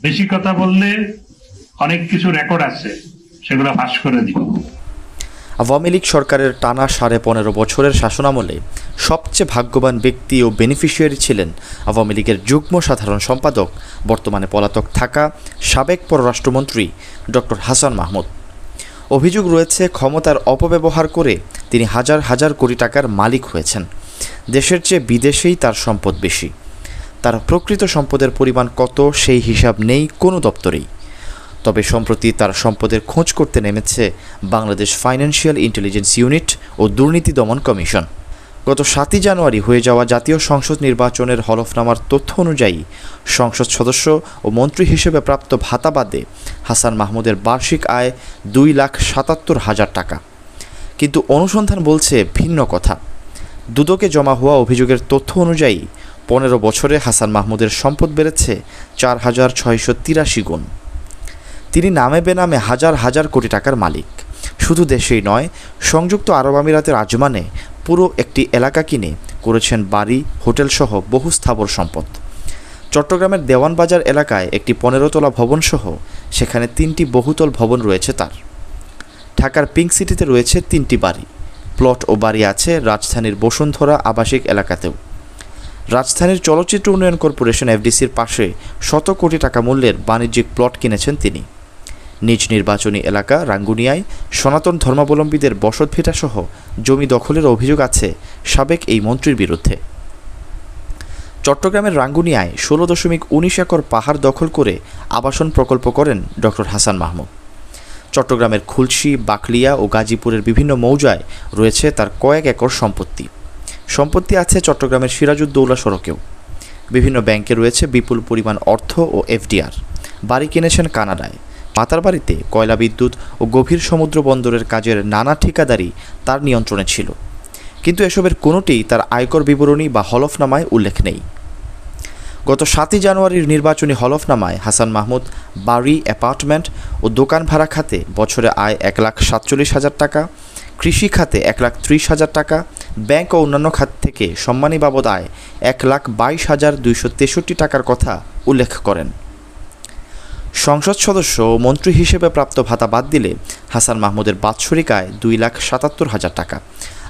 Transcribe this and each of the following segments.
বেশি কথা বললে অনেক কিছু রেকর্ড আছে, সেগুলো ফাঁস করে দিব। আওয়ামী লীগ সরকারের টানা 15.5 বছরের শাসনামলে সবচেয়ে ভাগ্যবান ব্যক্তি ও বেনিফিশিয়ারি ছিলেন আওয়ামী লীগের যুগ্ম সাধারণ সম্পাদক, বর্তমানে পলাতক থাকা সাবেক পররাষ্ট্রমন্ত্রী ডক্টর হাসান মাহমুদ। অভিযোগ রয়েছে ক্ষমতার অপব্যবহার করে তিনি হাজার হাজার কোটি টাকার মালিক হয়েছেন। দেশের চেয়ে বিদেশেই তার সম্পদ বেশি। তার প্রকৃত সম্পদের পরিমাণ কত সেই হিসাব নেই কোনো দপ্তরেই। তবে সম্প্রতি তার সম্পদের খোঁজ করতে নেমেছে বাংলাদেশ ফাইন্যান্সিয়াল ইন্টেলিজেন্স ইউনিট ও দুর্নীতি দমন কমিশন। গত 7 জানুয়ারি হয়ে যাওয়া জাতীয় সংসদ নির্বাচনের হলফনামার তথ্য অনুযায়ী সংসদ সদস্য ও মন্ত্রী হিসেবে প্রাপ্ত ভাতা বাদে হাসান মাহমুদের বার্ষিক আয় 2,77,000 টাকা। কিন্তু অনুসন্ধান বলছে ভিন্ন কথা। দুদকে জমা হওয়া অভিযোগের তথ্য অনুযায়ী 15 বছরে হাসান মাহমুদের সম্পদ বেড়েছে 4,683 গুণ। তিনি নামে বেনামে হাজার হাজার কোটি টাকার মালিক। শুধু দেশেই নয়, সংযুক্ত আরব আমিরাতের আজমানে পুরো একটি এলাকা কিনে করেছেন বাড়ি, হোটেলসহ বহু স্থাবর সম্পদ। চট্টগ্রামের দেওয়ানবাজার এলাকায় একটি 15 তলা ভবনসহ সেখানে 3টি বহুতল ভবন রয়েছে তার। ঢাকার পিঙ্ক সিটিতে রয়েছে 3টি বাড়ি, প্লট ও বাড়ি আছে রাজধানীর বসুন্ধরা আবাসিক এলাকাতেও। রাজধানীর চলচ্চিত্র উন্নয়ন কর্পোরেশন এফডিসির পাশে শত কোটি টাকা মূল্যের বাণিজ্যিক প্লট কিনেছেন তিনি। নিজ নির্বাচনী এলাকা রাঙ্গুনিয়ায় সনাতন ধর্মাবলম্বীদের বসতভিটাসহ জমি দখলের অভিযোগ আছে সাবেক এই মন্ত্রীর বিরুদ্ধে। চট্টগ্রামের রাঙ্গুনিয়ায় 16.19 একর পাহাড় দখল করে আবাসন প্রকল্প করেন ডক্টর হাসান মাহমুদ। চট্টগ্রামের খুলশী, বাকলিয়া ও গাজীপুরের বিভিন্ন মৌজায় রয়েছে তার কয়েক একর সম্পত্তি আছে চট্টগ্রামের সিরাজউদ্দৌলা সড়কেও। বিভিন্ন ব্যাংকে রয়েছে বিপুল পরিমাণ অর্থ ও এফডিআর। বাড়ি কিনেছেন কানাডায়। মাতার বাড়িতে কয়লা বিদ্যুৎ ও গভীর সমুদ্র বন্দরের কাজের নানা ঠিকাদারি তার নিয়ন্ত্রণে ছিল, কিন্তু এসবের কোনোটিই তার আয়কর বিবরণী বা হলফনামায় উল্লেখ নেই। গত 7 জানুয়ারির নির্বাচনী হলফনামায় হাসান মাহমুদ বাড়ি, অ্যাপার্টমেন্ট ও দোকান ভাড়া খাতে বছরে আয় 1,47,000 টাকা, কৃষি খাতে 1,30,000 টাকা, ব্যাংক ও অন্যান্য খাত থেকে সম্মানী বাবদ আয় 1,22,263 টাকার কথা উল্লেখ করেন। সংসদ সদস্য ও মন্ত্রী হিসেবে প্রাপ্ত ভাতা বাদ দিলে হাসান মাহমুদের বাৎসরিক আয় 2,77,000 টাকা।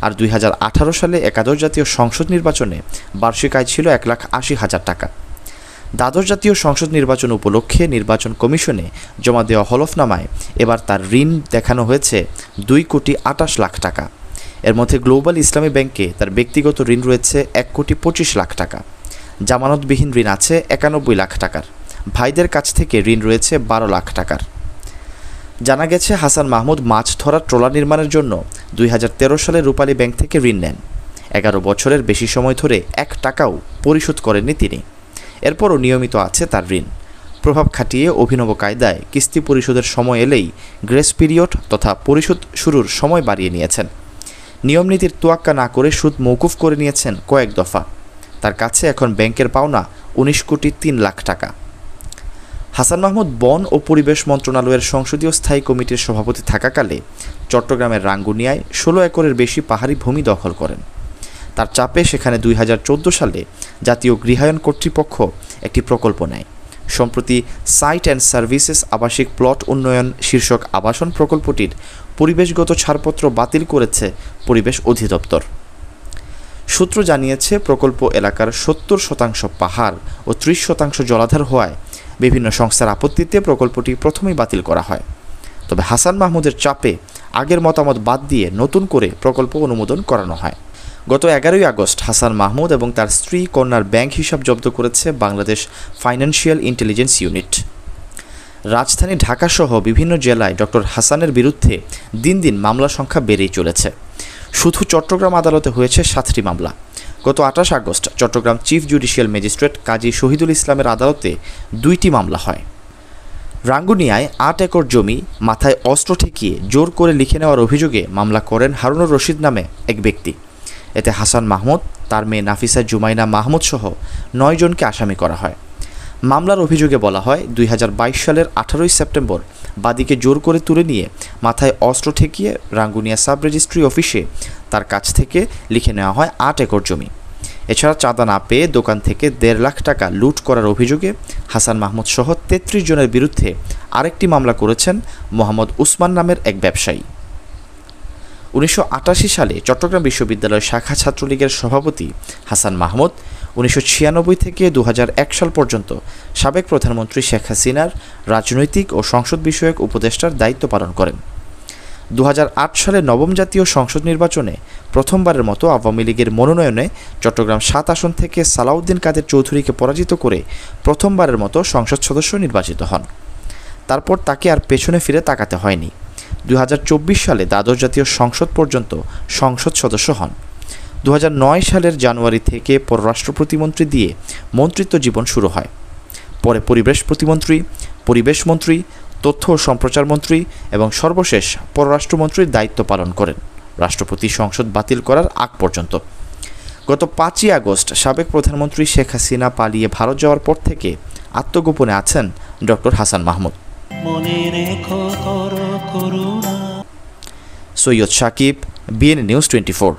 আর 2018 সালে একাদশ জাতীয় সংসদ নির্বাচনে বার্ষিক আয় ছিল 1,80,000 টাকা। দ্বাদশ জাতীয় সংসদ নির্বাচন উপলক্ষে নির্বাচন কমিশনে জমা দেওয়া হলফনামায় এবার তার ঋণ দেখানো হয়েছে 2,28,00,000 টাকা। এর মধ্যে গ্লোবাল ইসলামী ব্যাংকে তার ব্যক্তিগত ঋণ রয়েছে 1,25,00,000 টাকা। জামানতবিহীন ঋণ আছে 91 লাখ টাকার। ভাইদের কাছ থেকে ঋণ রয়েছে 12 লাখ টাকার। জানা গেছে হাসান মাহমুদ মাছ ধরার ট্রলার নির্মাণের জন্য 2013 সালে রূপালী ব্যাংক থেকে ঋণ নেন। 11 বছরের বেশি সময় ধরে 1 টাকাও পরিশোধ করেননি তিনি। এরপরও নিয়মিত আছে তার ঋণ। প্রভাব খাটিয়ে অভিনব কায়দায় কিস্তি পরিশোধের সময় এলেই গ্রেস পিরিয়ড তথা পরিশোধ শুরুর সময় বাড়িয়ে নিয়েছেন। নিয়মনীতির তোয়াক্কা না করে সুদ মওকুফ করে নিয়েছেন কয়েক দফা। তার কাছে এখন ব্যাংকের পাওনা 19,03,00,000 টাকা। হাসান মাহমুদ বন ও পরিবেশ মন্ত্রণালয়ের সংসদীয় স্থায়ী কমিটির সভাপতি থাকাকালে চট্টগ্রামের রাঙ্গুনিয়ায় 16 একরের বেশি পাহাড়ি ভূমি দখল করেন। তার চাপে সেখানে 2014 সালে জাতীয় গৃহায়ন কর্তৃপক্ষ একটি প্রকল্প নেয়। সম্প্রতি সাইট অ্যান্ড সার্ভিসেস আবাসিক প্লট উন্নয়ন শীর্ষক আবাসন প্রকল্পটির পরিবেশগত ছাড়পত্র বাতিল করেছে পরিবেশ অধিদপ্তর। সূত্র জানিয়েছে, প্রকল্প এলাকার 70% পাহাড় ও 30% জলাধার হওয়ায় বিভিন্ন সংস্থার আপত্তিতে প্রকল্পটি প্রথমেই বাতিল করা হয়। তবে হাসান মাহমুদের চাপে আগের মতামত বাদ দিয়ে নতুন করে প্রকল্প অনুমোদন করানো হয়। গত 11 আগস্ট হাসান মাহমুদ এবং তার স্ত্রী কন্যার ব্যাংক হিসাব জব্দ করেছে বাংলাদেশ ফাইন্যান্সিয়াল ইন্টেলিজেন্স ইউনিট। রাজধানী ঢাকাসহ বিভিন্ন জেলায় ডক্টর হাসানের বিরুদ্ধে দিন দিন মামলা সংখ্যা বেড়েই চলেছে। শুধু চট্টগ্রাম আদালতে হয়েছে 7টি মামলা। গত 28 আগস্ট Chittagong chief judicial magistrate Kazi Shahidul ইসলামের আদালতে 2টি মামলা হয়। রাঙ্গুনিয়ায় 8 একর জমি মাথায় অস্ত্র ঠেকিয়ে জোর করে লিখে নেওয়ার অভিযোগে মামলা করেন হারুনুর রশিদ নামে এক ব্যক্তি। এতে হাসান মাহমুদ, তার মেয়ে নাফিসা জুমাইনা মাহমুদ সহ 9 জনকে আসামি করা হয়। মামলার অভিযোগে বলা হয়, 2022 সালের 18 সেপ্টেম্বর বাদীকে জোর করে তুলে নিয়ে মাথায় অস্ত্র ঠেকিয়ে রাঙ্গুনিয়া সাব রেজিস্ট্রি অফিসে তার কাছ থেকে লিখে নেওয়া হয় 8 একর জমি। এছাড়া চাঁদা না পেয়ে দোকান থেকে 1.5 লাখ টাকা লুট করার অভিযোগে হাসান মাহমুদ সহ 33 জনের বিরুদ্ধে আরেকটি মামলা করেছেন মোহাম্মদ উসমান নামের এক ব্যবসায়ী। 1988 সালে চট্টগ্রাম বিশ্ববিদ্যালয় শাখা ছাত্রলীগের সভাপতি হাসান মাহমুদ 1996 থেকে 2001 সাল পর্যন্ত সাবেক প্রধানমন্ত্রী শেখ হাসিনার রাজনৈতিক ও সংসদ বিষয়ক উপদেষ্টার দায়িত্ব পালন করেন। 2008 সালে নবম জাতীয় সংসদ নির্বাচনে প্রথমবারের মতো আওয়ামী লীগের মনোনয়নে চট্টগ্রাম 7 আসন থেকে সালাউদ্দিন কাদের চৌধুরীকে পরাজিত করে প্রথমবারের মতো সংসদ সদস্য নির্বাচিত হন। তারপর তাকে আর পেছনে ফিরে তাকাতে হয়নি। 2024 সালে দ্বাদশ জাতীয় সংসদ পর্যন্ত সংসদ সদস্য হন। 2009 সালের জানুয়ারি থেকে পররাষ্ট্র প্রতিমন্ত্রী দিয়ে মন্ত্রিত্ব জীবন শুরু হয়। পরে পরিবেশ প্রতিমন্ত্রী, পরিবেশ মন্ত্রী, তথ্য ও সম্প্রচার মন্ত্রী এবং সর্বশেষ পররাষ্ট্রমন্ত্রীর দায়িত্ব পালন করেন রাষ্ট্রপতি সংসদ বাতিল করার আগ পর্যন্ত। গত 5ই আগস্ট সাবেক প্রধানমন্ত্রী শেখ হাসিনা পালিয়ে ভারত যাওয়ার পর থেকে আত্মগোপনে আছেন doctor Hasan Mahmud. Syed Sakib, BNA news 24।